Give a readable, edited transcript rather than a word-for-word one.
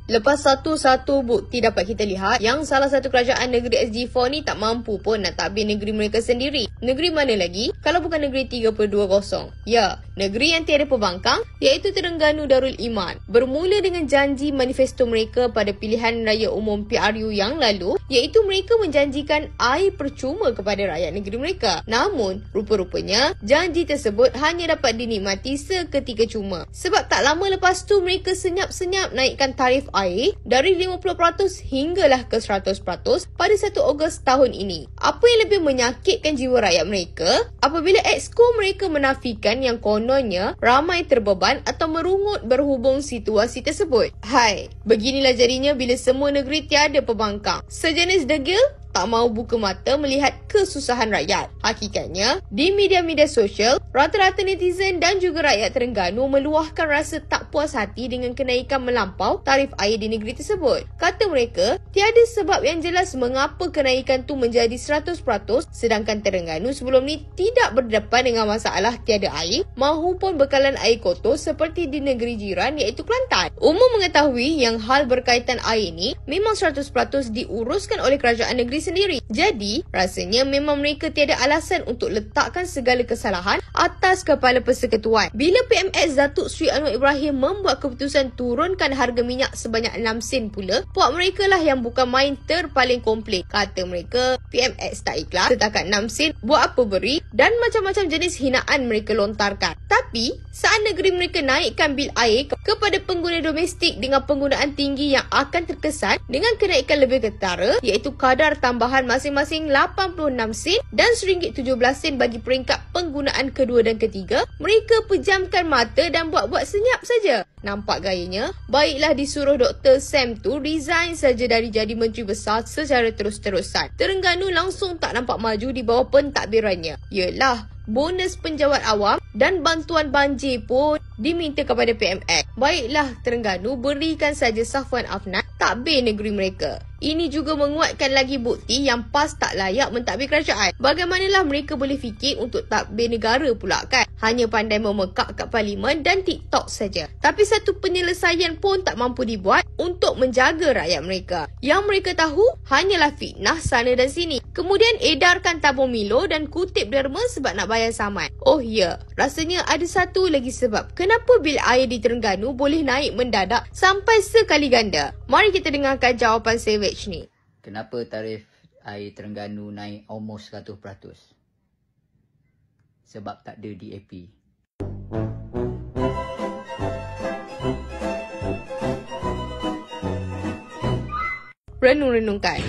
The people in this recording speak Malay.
Lepas satu-satu bukti dapat kita lihat yang salah satu kerajaan negeri SG4 ni tak mampu pun nak takbir negeri mereka sendiri. Negeri mana lagi kalau bukan negeri 320? Ya, negeri yang tiada pembangkang iaitu Terengganu Darul Iman. Bermula dengan janji manifesto mereka pada pilihan raya umum PRU yang lalu iaitu mereka menjanjikan air percuma kepada rakyat negeri mereka. Namun, rupa-rupanya janji tersebut hanya dapat dinikmati seketika cuma. Sebab tak lama lepas tu mereka senyap-senyap naikkan tarif air dari 50% hinggalah ke 100% pada 1 Ogos tahun ini. Apa yang lebih menyakitkan jiwa rakyat mereka apabila exco mereka menafikan yang kononnya ramai terbeban atau merungut berhubung situasi tersebut. Hai, beginilah jadinya bila semua negeri tiada pembangkang. Sejenis degil tak mahu buka mata melihat kesusahan rakyat. Hakikatnya, di media-media sosial, rata-rata netizen dan juga rakyat Terengganu meluahkan rasa tak puas hati dengan kenaikan melampau tarif air di negeri tersebut. Kata mereka, tiada sebab yang jelas mengapa kenaikan tu menjadi 100% sedangkan Terengganu sebelum ni tidak berdepan dengan masalah tiada air mahupun bekalan air kotor seperti di negeri jiran iaitu Kelantan. Umum mengetahui yang hal berkaitan air ni memang 100% diuruskan oleh kerajaan negeri sendiri. Jadi, rasanya memang mereka tiada alasan untuk letakkan segala kesalahan atas kepala persekutuan. Bila PMX Datuk Seri Anwar Ibrahim membuat keputusan turunkan harga minyak sebanyak 6 sen pula, puak mereka lah yang bukan main terpaling komplain. Kata mereka, PMX tak ikhlas, setakat 6 sen, buat apa beri dan macam-macam jenis hinaan mereka lontarkan. Tapi, saat negeri mereka naikkan bil air kepada pengguna domestik dengan penggunaan tinggi yang akan terkesan dengan kenaikan lebih ketara iaitu kadar tambahan masing-masing 86 sen dan RM1.17 bagi peringkat penggunaan kedua dan ketiga, mereka pejamkan mata dan buat-buat senyap saja. Nampak gayanya, baiklah disuruh Dr. Sam tu resign saja dari jadi Menteri Besar secara terus-terusan. Terengganu langsung tak nampak maju di bawah pentadbirannya. Yelah, bonus penjawat awam dan bantuan banjir pun diminta kepada PMX. Baiklah Terengganu berikan saja Safwan Afnan takbir negeri mereka. Ini juga menguatkan lagi bukti yang PAS tak layak mentadbir kerajaan. Bagaimanalah mereka boleh fikir untuk takbir negara pula kan? Hanya pandai memekak kat parlimen dan TikTok saja. Tapi satu penyelesaian pun tak mampu dibuat untuk menjaga rakyat mereka. Yang mereka tahu hanyalah fitnah sana dan sini. Kemudian edarkan tabung Milo dan kutip derma sebab nak bayar saman. Oh ya, rasanya ada satu lagi sebab kenapa bil air di Terengganu boleh naik mendadak sampai sekali ganda. Mari kita dengarkan jawapan Savage ni. Kenapa tarif air Terengganu naik almost 100%? Sebab tak ada DAP. Renung-renungkan.